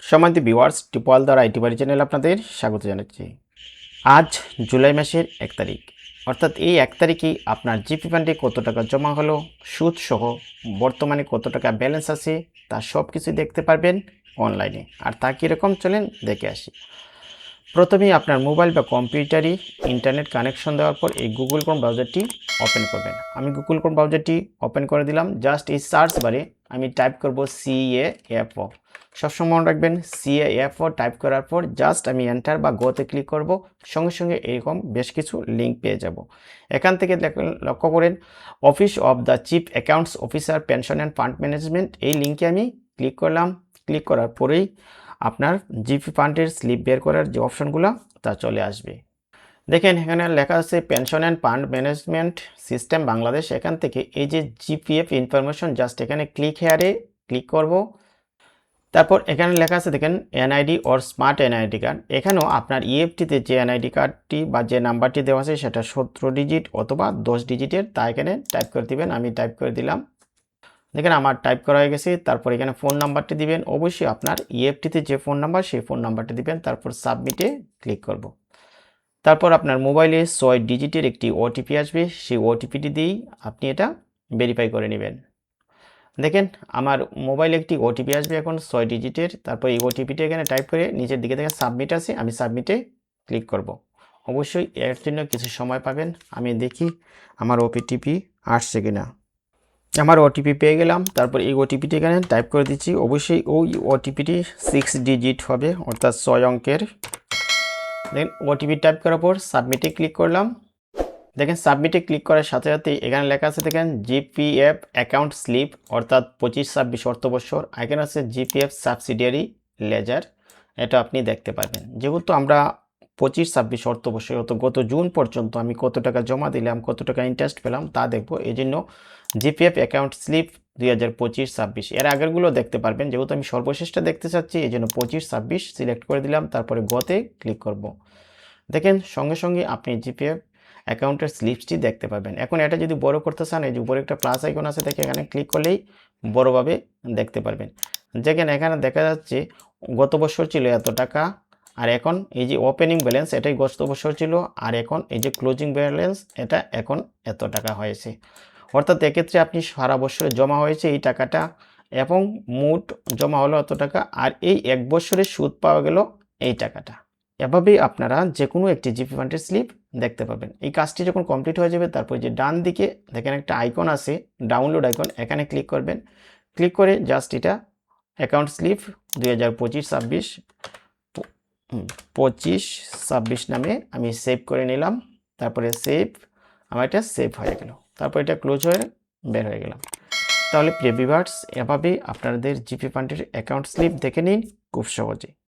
সম্মানিত ভিউয়ার্স, টিপল দ্বারা আইটি বাড়ি চ্যানেল আপনাদের স্বাগত জানাচ্ছি। আজ জুলাই মাসের 1 তারিখ, অর্থাৎ এই 1 তারিখেই আপনার জিপি ফান্ডে কত টাকা জমা হলো, সুদ সহ বর্তমানে কত টাকা ব্যালেন্স আছে তা সব কিছু দেখতে পারবেন অনলাইনে। আর তা কীরকম চলেন দেখে আসি। প্রথমেই আপনার মোবাইল বা কম্পিউটারে ইন্টারনেট কানেকশন দেওয়ার পর এই গুগল ক্রোম ব্রাউজারটি ওপেন করবেন। আমি গুগল ক্রোম ব্রাউজারটি ওপেন করে দিলাম। জাস্ট এই সার্চ বারে আমি টাইপ করব CAFO। সবসময় মনে রাখবেন CAFO টাইপ করার পর জাস্ট আমি এন্টার বা গোতে ক্লিক করব, সঙ্গে সঙ্গে এরকম বেশ কিছু লিঙ্ক পেয়ে যাব। এখান থেকে লক্ষ্য করেন office of the chief accounts officer pension and fund management, এই লিঙ্কে আমি ক্লিক করলাম। ক্লিক করার পরেই আপনার জিপি ফান্ডের স্লিপ বের করার যে অপশনগুলো তা চলে আসবে। দেখেন এখানে লেখা আছে pension and fund management system Bangladesh. এখান থেকে এই যে জিপিএফ ইনফরমেশন, জাস্ট এখানে ক্লিক হেয়ারে ক্লিক করব। তারপর এখানে লেখা আছে দেখেন NID or smart NID card. এখানেও আপনার ইএফটিতে যে এনআইডি কার্ডটি বা যে নাম্বারটি দেওয়া আছে সেটা 17 ডিজিট অথবা 10 ডিজিটের, তা এখানে টাইপ করে দিবেন। আমি টাইপ করে দিলাম। দেখেন আমার টাইপ করা হয়ে গেছে। তারপর এখানে ফোন নাম্বারটি দিবেন, অবশ্যই আপনার ইএফটিতে যে ফোন নাম্বার সেই ফোন নাম্বারটি দিবেন। তারপর সাবমিটে ক্লিক করব। তারপর আপনার মোবাইলে 6 ডিজিটের একটি ওটিপি আসবে, সেই ওটিপিটি দিয়েই আপনি এটা ভেরিফাই করে নেবেন। দেখেন আমার মোবাইলে একটি ওটিপি আসবে এখন 6 ডিজিটের। তারপর এই ওটিপিটি এখানে টাইপ করে নিচের দিকে দেখেন সাবমিট আছে, আমি সাবমিটে ক্লিক করব। অবশ্যই এর জন্য কিছু সময় পাবেন। আমি দেখি আমার ওটিপি আসছে কিনা। আমার ওটিপি পেয়ে গেলাম। তারপর এই ওটিপিটি এখানে টাইপ করে দিচ্ছি। অবশ্যই ওই ওটিপিটি 6 ডিজিট হবে, অর্থাৎ 6 অঙ্কের। দেন ওটিপি টাইপ করার পর সাবমিটে ক্লিক করলাম। দেখেন সাবমিটে ক্লিক করার সাথে সাথে এখানে লেখা আছে দেখেন জিপিএফ অ্যাকাউন্ট স্লিপ, অর্থাৎ 25-26 অর্থবছর। এখানে আছে জিপিএফ সাবসিডিয়ারি লেজার, এটা আপনি দেখতে পারবেন। যেহেতু আমরা 25-26 অর্থবছর, অত গত জুন পর্যন্ত আমি কত টাকা জমা দিলাম, কত টাকা ইন্টারেস্ট পেলাম তা দেখবো। এই জন্য জিপিএফ অ্যাকাউন্ট স্লিপ 2025-26, এর আগেরগুলো দেখতে পারবেন। যেহেতু আমি সর্বশেষটা দেখতে চাচ্ছি এই জন্য 25-26 সিলেক্ট করে দিলাম। তারপরে গতে ক্লিক করব। দেখেন সঙ্গে সঙ্গে আপনি জিপিএফ অ্যাকাউন্টের স্লিপসটি দেখতে পাবেন। এখন এটা যদি বড় করতে চান, এই যে উপরে একটা প্লাস আইকন আছে দেখে এখানে ক্লিক করলেই বড়ভাবে দেখতে পারবেন। দেখেন এখানে দেখা যাচ্ছে গত বছর ছিল এত টাকা, আর এখন এই যে ওপেনিং ব্যালেন্স এটাই গত বছর ছিল, আর এখন এই যে ক্লোজিং ব্যালেন্স এটা এখন এত টাকা হয়েছে। অর্থাৎ এক্ষেত্রে আপনি সারা বছরে জমা হয়েছে এই টাকাটা এবং মোট জমা হলো এত টাকা, আর এই 1 বছরের সুদ পাওয়া গেল এই টাকাটা। এভাবেই আপনারা যে কোনো একটি জিপি ফান্ডের স্লিপ দেখতে পাবেন। এই কাজটি যখন কমপ্লিট হয়ে যাবে তারপর যে ডান দিকে দেখেন একটা আইকন আছে ডাউনলোড আইকন, এখানে ক্লিক করবেন। ক্লিক করে জাস্ট এটা অ্যাকাউন্ট স্লিপ 2025-26 নামে আমি সেভ করে নিলাম। তারপরে সেভ, আমার এটা সেভ হয়ে গেল। তারপর এটা ক্লোজ হয়ে বের হয়ে গেলাম। তাহলে প্রিয় ভিউয়ার্স, এভাবেই আপনাদের জিপি ফান্ডের অ্যাকাউন্ট স্লিপ দেখে নিন খুব সহজে।